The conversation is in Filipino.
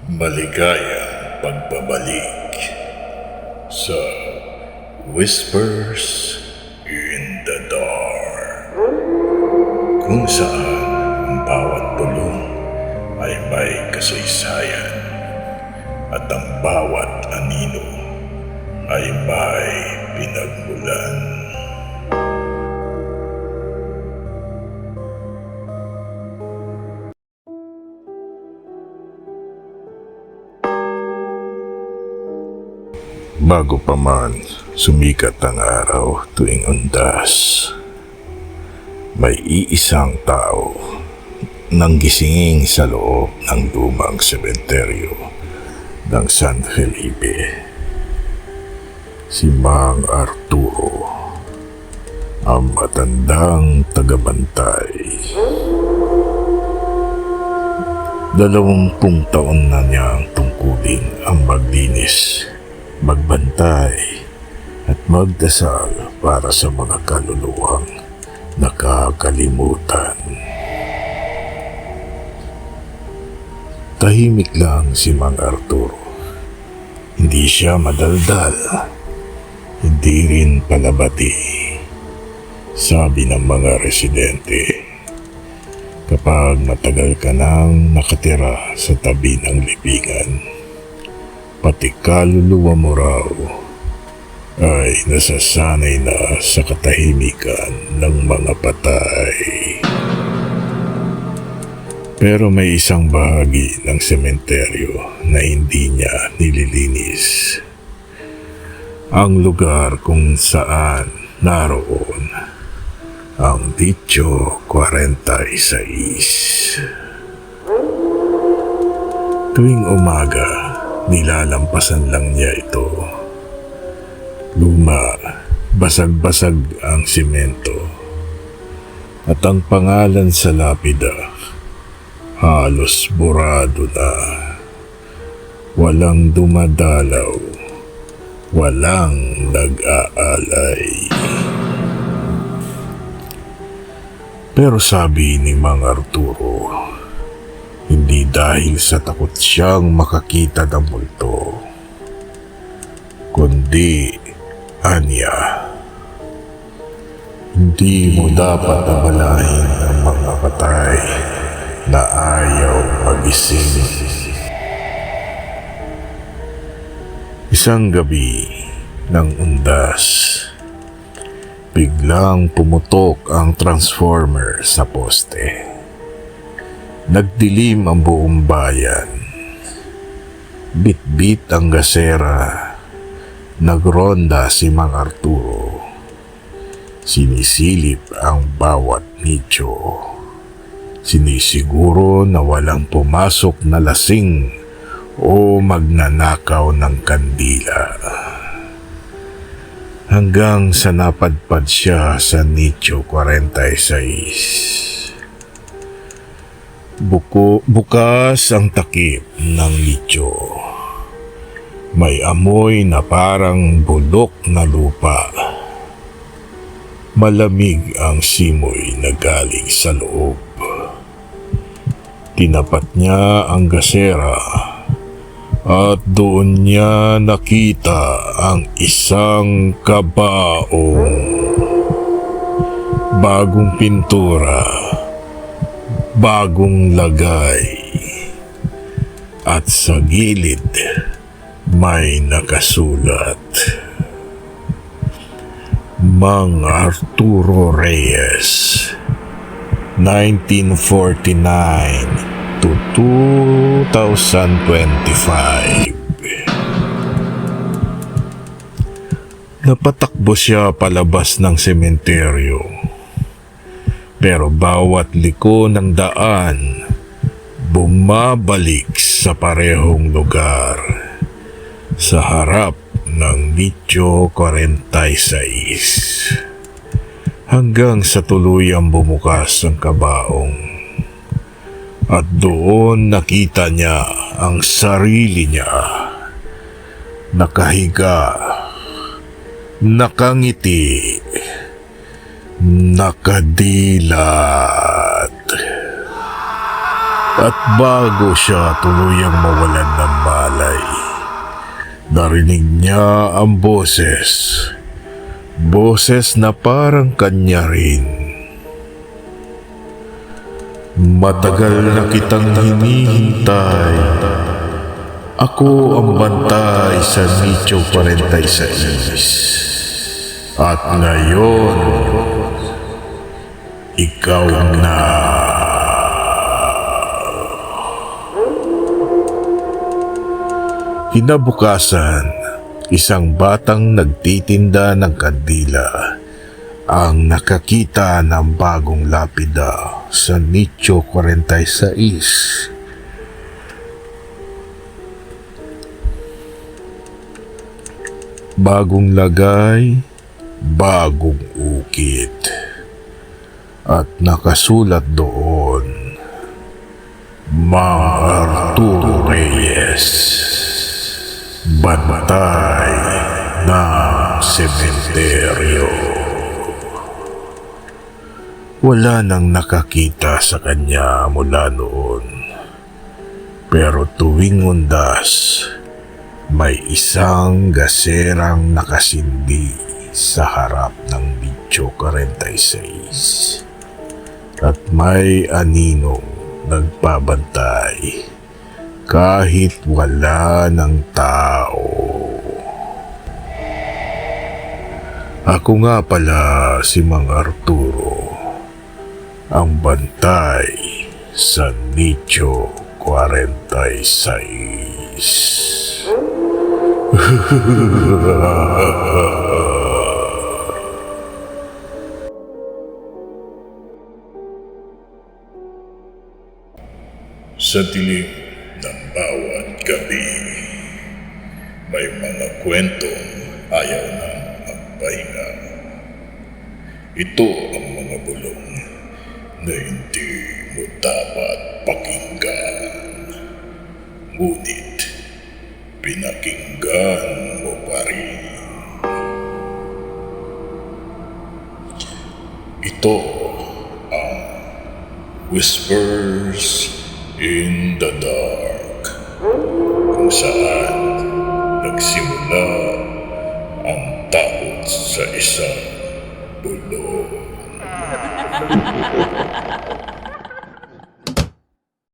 Maligayang pagbabalik sa Whispers in the Dark, kung saan ang bawat bulong ay may kasaysayan at ang bawat anino ay may pinagmulan. Bago pa man sumikat ang araw tuwing undas, may iisang tao nang gisingin sa loob ng lumang sementeryo ng San Felipe. Si Mang Arturo, ang matandang tagabantay. 20 taon na niyang tungkulin ang maglinis, magbantay at magdasal para sa mga kaluluwang nakakalimutan. Tahimik lang si Mang Arturo. Hindi siya madaldal, hindi rin palabati. Sabi ng mga residente, kapag matagal ka nang nakatira sa tabi ng libingan, pati kaluluwa mo raw ay nasasanay na sa katahimikan ng mga patay. Pero may isang bahagi ng sementeryo na hindi niya nililinis. Ang lugar kung saan naroon ang Dicho 46. Tuwing umaga, nilalampasan lang niya ito. Luma, basag-basag ang simento at ang pangalan sa lapida halos burado na. Walang dumadalaw, walang nag-aalay. Pero sabi ni Mang Arturo, hindi dahil sa takot siyang makakita ng multo, kundi anya, hindi mo dapat abalahin ang mga patay na ayaw magising. Isang gabi ng undas, biglang pumutok ang transformer sa poste. Nagdilim ang buong bayan. Bit-bit ang gasera. Nagronda si Mang Arturo. Sinisilip ang bawat nicho. Sinisiguro na walang pumasok na lasing o magnanakaw ng kandila. Hanggang sa napadpad siya sa Nicho 46. Bukas ang takip ng nicho. May amoy na parang bulok na lupa. Malamig ang simoy na galing sa loob. Tinapat niya ang gasera at doon niya nakita ang isang kabaong. Bagong pintura, bagong lagay, at sa gilid may nakasulat, Mang Arturo Reyes, 1949 to 2025. Napatakbo siya palabas ng sementeryo. Pero bawat liko ng daan, bumabalik sa parehong lugar, sa harap ng Dicho 46. Hanggang sa tuluyang bumukas ang kabaong. At doon nakita niya ang sarili niya. Nakahiga, nakangiti, nakadilat. At bago siya tuluyang mawalan ng malay, narinig niya ang boses. Boses na parang kanya rin. Matagal na kitang hinihintay. Ako ang bantay sa Nicho 46. At ngayon, ikaw na. Kinabukasan, isang batang nagtitinda ng kandila ang nakakita ng bagong lapida sa Nicho 46. Bagong lagay, bagong ukit. At nakasulat doon, Mang Arturo Reyes, bantay ng sementeryo. Wala nang nakakita sa kanya mula noon. Pero tuwing undas, may isang gaserang nakasindi sa harap ng Nicho 46. At may aninong nagpabantay kahit wala ng tao. Ako nga pala si Mang Arturo, ang bantay sa Nicho 46. Sa dilim ng bawat gabi, may mga kwentong ayaw nang magpahinga. Ito ang mga bulong na hindi mo dapat pakinggan. Ngunit pinakinggan mo pa rin. Ito ang Whispers in the Dark, kung saan nagsimula ang takot sa isang bulong.